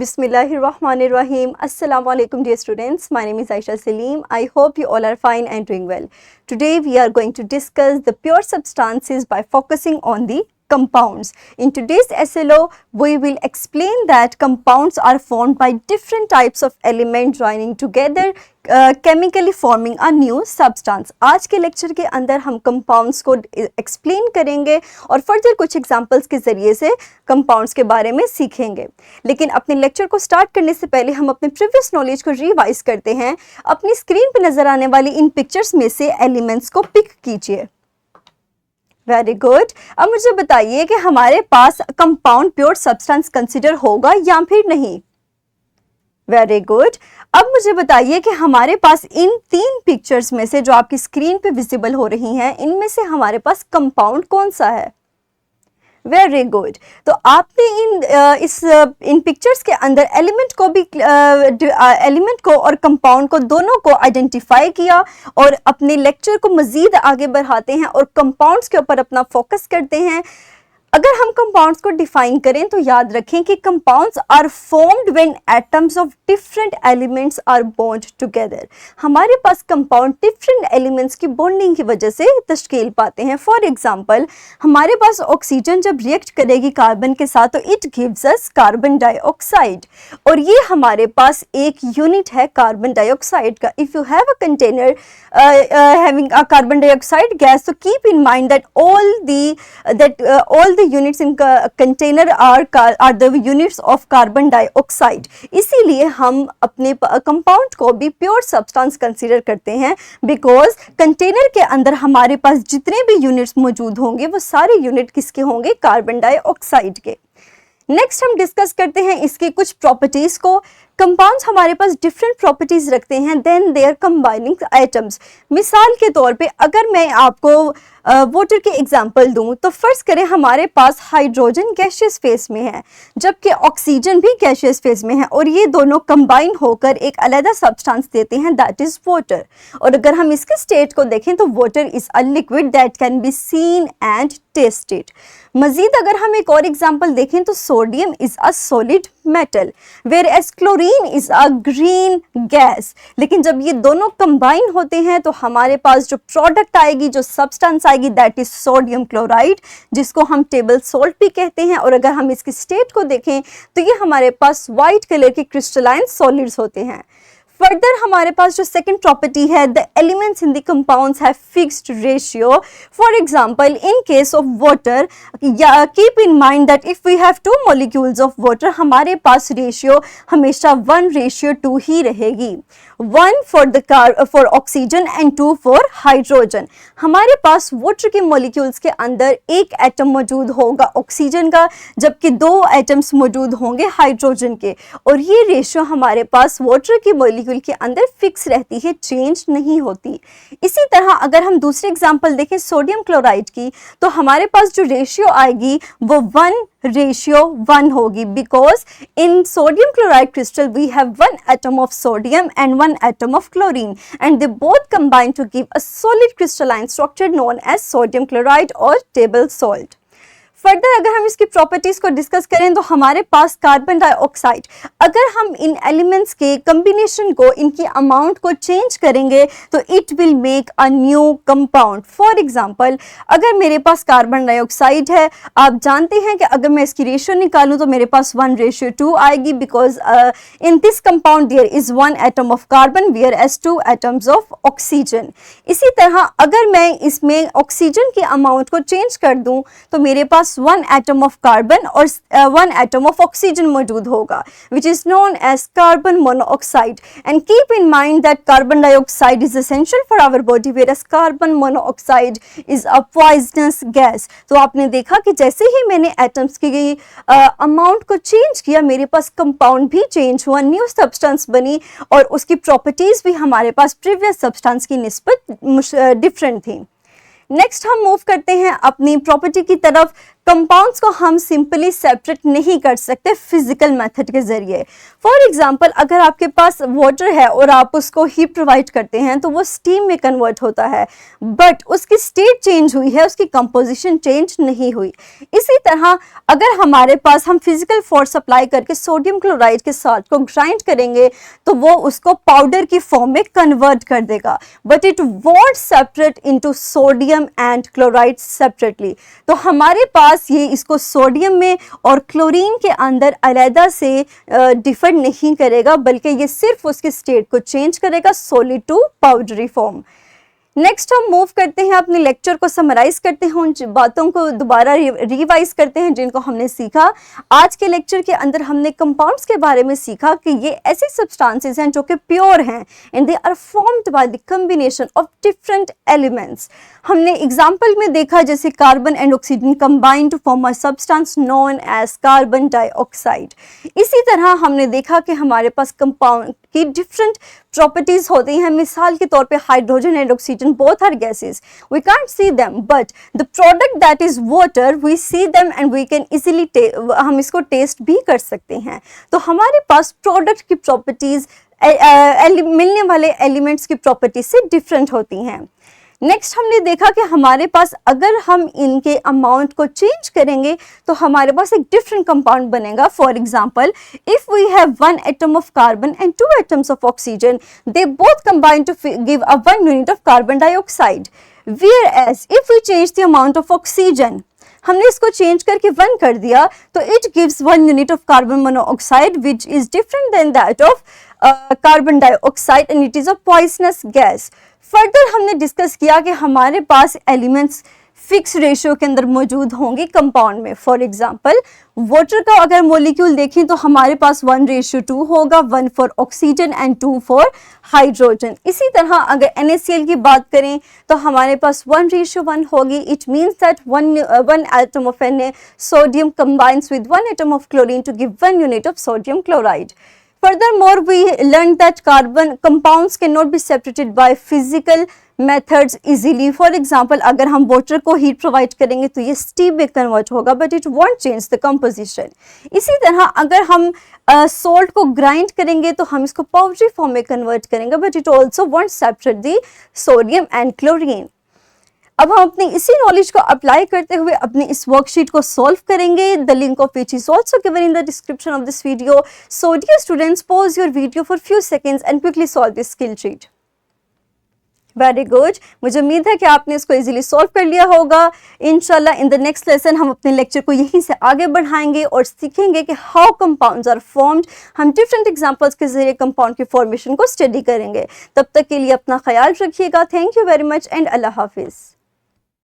Bismillahirrahmanirrahim. Assalamu alaikum dear students. My name is Aisha Salim. I hope you all are fine and doing well. Today we are going to discuss the pure substances by focusing on the compounds. In today's SLO, we will explain that compounds are formed by different types of elements joining together, chemically forming a new substance. आज के lecture के अंदर हम compounds को explain करेंगे और further कुछ examples के ज़रिए से compounds के बारे में सीखेंगे. लेकिन अपने लेक्चर को स्टार्ट करने से पहले हम अपने प्रीवियस नॉलेज को रिवाइज करते हैं. अपनी स्क्रीन पर नज़र आने वाली इन पिक्चर्स में से एलिमेंट्स को पिक कीजिए. Very good. अब मुझे बताइए कि हमारे पास कंपाउंड प्योर सब्सटेंस कंसिडर होगा या फिर नहीं. Very good. अब मुझे बताइए कि हमारे पास इन तीन पिक्चर्स में से जो आपकी स्क्रीन पे विजिबल हो रही हैं, इनमें से हमारे पास कंपाउंड कौन सा है. Very good. तो आपने इन पिक्चर्स के अंदर एलिमेंट को और कंपाउंड को दोनों को आइडेंटिफाई किया और अपने लेक्चर को मज़ीद आगे बढ़ाते हैं और कंपाउंड्स के ऊपर अपना फोकस करते हैं. अगर हम कंपाउंड्स को डिफाइन करें तो याद रखें कि compounds are formed when atoms of different elements are bond together. हमारे पास कंपाउंड डिफरेंट एलिमेंट्स की बॉन्डिंग की वजह से तश्कील पाते हैं. फॉर एग्जांपल, हमारे पास ऑक्सीजन जब रिएक्ट करेगी कार्बन के साथ तो it gives us carbon dioxide, और ये हमारे पास एक यूनिट है कार्बन डाइऑक्साइड का. If you have a container having a carbon dioxide gas, so keep in mind that all the units in container are the units of carbon dioxide. इसीलिए हम अपने कंपाउंड को भी प्योर सब्सटेंस कंसीडर करते हैं, because container के अंदर हमारे पास जितने भी यूनिट्स मौजूद होंगे वो सारे यूनिट किसके होंगे, कार्बन डाइऑक्साइड के. नेक्स्ट हम डिस्कस करते हैं इसकी कुछ प्रॉपर्टीज को. कंपाउंड्स हमारे पास डिफरेंट प्रॉपर्टीज रखते हैं then they are combining items. मिसाल के तौर पे अगर मैं आपको वाटर की एग्जांपल दूं तो फर्ज करें हमारे पास हाइड्रोजन गैसियस फेस में है जबकि ऑक्सीजन भी गैसियस फेस में है, और ये दोनों कंबाइन होकर एक अलग सब्सटेंस देते हैं, दैट इज वाटर. और अगर हम इसके स्टेट को देखें तो water is a liquid that can be seen and tested. मजीद अगर हम एक और एग्जांपल देखें तो sodium is a solid metal whereas chlorine is a green gas. लेकिन जब ये दोनों कंबाइन होते हैं तो हमारे पास जो प्रोडक्ट आएगी, जो सब्सटेंस आएगी, दैट इज सोडियम क्लोराइड, जिसको हम टेबल सॉल्ट भी कहते हैं. और अगर हम इसकी स्टेट को देखें तो ये हमारे पास वाइट कलर के क्रिस्टलाइन सॉलिड्स होते हैं. फर्दर हमारे पास जो सेकंड प्रॉपर्टी है, the elements in the compounds have fixed ratio. For example, in case of water, keep in mind that if we have two molecules of water, हमारे पास ratio हमेशा 1:2 ही रहेगी. 1 for oxygen and 2 for hydrogen. हमारे पास water के molecules के अंदर एक एटम मौजूद होगा ऑक्सीजन का, जबकि 2 एटम्स मौजूद होंगे हाइड्रोजन के, और ये रेशियो हमारे पास वाटर की मॉलिक्यूल के अंदर फिक्स रहती है, चेंज नहीं होती. इसी तरह अगर हम दूसरी एग्जांपल देखें सोडियम क्लोराइड की, तो हमारे पास जो रेशियो आएगी वो 1:1 होगी, because in sodium chloride crystal we have 1 atom of sodium and 1 atom of chlorine, and they both combine to give a solid crystalline structure known as sodium chloride or table salt. Further अगर हम इसकी properties को discuss करें तो हमारे पास carbon dioxide, अगर हम इन elements के कॉम्बिनेशन को, इनकी अमाउंट को चेंज करेंगे तो it will make a new compound. For example, अगर मेरे पास कार्बन डाइऑक्साइड है, आप जानते हैं कि अगर मैं इसकी रेशियो निकालूं तो मेरे पास 1:2 आएगी, because in this compound there is 1 atom of carbon whereas 2 atoms of oxygen. इसी तरह अगर मैं इसमें ऑक्सीजन की अमाउंट को चेंज कर दूं तो मेरे पास 1 atom of carbon और 1 atom of oxygen मौजूद होगा, which is known as carbon monoxide. And keep in mind that carbon dioxide is essential for our body, whereas carbon monoxide is a poisonous gas. तो आपने देखा कि जैसे ही मैंने atoms की अमाउंट को चेंज किया, मेरे पास कंपाउंड भी चेंज हुआ, न्यू सब्सटेंस बनी, और उसकी प्रॉपर्टीज भी हमारे पास प्रीवियस सब्सटेंस की निस्बत डिफरेंट थी. नेक्स्ट हम मूव करते हैं अपनी प्रॉपर्टी की तरफ. कंपाउंड्स को हम सिंपली सेपरेट नहीं कर सकते फिजिकल मेथड के जरिए। फॉर एग्जांपल, अगर आपके पास वाटर है और आप उसको हीट प्रोवाइड करते हैं तो वो स्टीम में कन्वर्ट होता है, बट उसकी स्टेट चेंज हुई है, उसकी कंपोजिशन चेंज नहीं हुई। इसी तरह अगर हमारे पास हम फिजिकल फोर्स अप्लाई करके सोडियम क्लोराइड के साल्ट को ग्राइंड करेंगे तो वो उसको पाउडर की फॉर्म में कन्वर्ट कर देगा, but it won't separate into sodium and chloride separately. तो हमारे पास ये इसको सोडियम में और क्लोरीन के अंदर अलग से डिफर नहीं करेगा, बल्कि ये सिर्फ उसकी स्टेट को चेंज करेगा solid to powdery form. Next हम मूव करते हैं, अपने लेक्चर को समराइज करते हैं, उन बातों को दोबारा रिवाइज करते हैं जिनको हमने सीखा। आज के लेक्चर के अंदर हमने कंपाउंड्स के बारे में सीखा कि ये ऐसे सब्सटेंसेस हैं जो कि प्योर हैं and they are formed by the combination of different elements. हमने एग्जाम्पल में देखा जैसे carbon and oxygen combine to form a substance known as carbon dioxide. इसी तरह हमने देखा कि हमारे पास कंपाउंड की डिफरेंट प्रॉपर्टीज होती हैं। मिसाल के तौर पे hydrogen and oxygen both are gases, we can't see them, but the product that is water we see them and we can easily हम इसको टेस्ट भी कर सकते हैं। तो हमारे पास प्रोडक्ट की प्रॉपर्टीज मिलने वाले एलिमेंट्स की प्रॉपर्टीज से डिफरेंट होती हैं। नेक्स्ट हमने देखा कि हमारे पास अगर हम इनके अमाउंट को चेंज करेंगे तो हमारे पास एक डिफरेंट कंपाउंड बनेगा। For example, if we have 1 atom of carbon and 2 atoms of oxygen, they both combine to give a 1 unit of carbon dioxide. Whereas if we change the amount of oxygen, हमने इसको change करके 1 कर दिया तो it gives 1 unit of carbon monoxide which is different than that of carbon dioxide and it is a poisonous gas. Further हमने discuss किया कि हमारे पास एलिमेंट्स फिक्स रेशियो के अंदर मौजूद होंगे कंपाउंड में। फॉर एग्जांपल, वाटर का अगर मॉलिक्यूल देखें तो हमारे पास 1:2 होगा, 1 for oxygen and 2 for hydrogen. इसी तरह अगर NaCl की बात करें तो हमारे पास 1:1 होगी। It means that 1 atom of Na sodium combines with 1 atom of chlorine to give 1 unit of sodium chloride. Furthermore, we learned that carbon compounds cannot be separated by physical methods easily. For example, अगर हम water को heat provide करेंगे तो ये steam में convert होगा, but it won't change the composition. इसी तरह अगर हम सोल्ट को ग्राइंड करेंगे तो हम इसको पाउडरी फॉर्म में कन्वर्ट करेंगे, but it also want separate the sodium and chlorine. अब हम अपनी इसी नॉलेज को अप्लाई करते हुए अपनी इस वर्कशीट को सॉल्व करेंगे। The link of which is also given in the description of this video. So dear students, pause your video for few seconds and quickly solve this skill sheet. Very good, मुझे उम्मीद है कि आपने इसको easily solve कर लिया होगा। इंशाल्लाह इन द नेक्स्ट लेसन हम अपने लेक्चर को यहीं से आगे बढ़ाएंगे और सीखेंगे कि हाउ कंपाउंड्स आर फॉर्म्ड। हम डिफरेंट एग्जांपल्स के जरिए कंपाउंड की फॉर्मेशन को स्टडी करेंगे। तब तक के लिए अपना ख्याल रखिएगा। Thank you very much and Allah हाफिज़।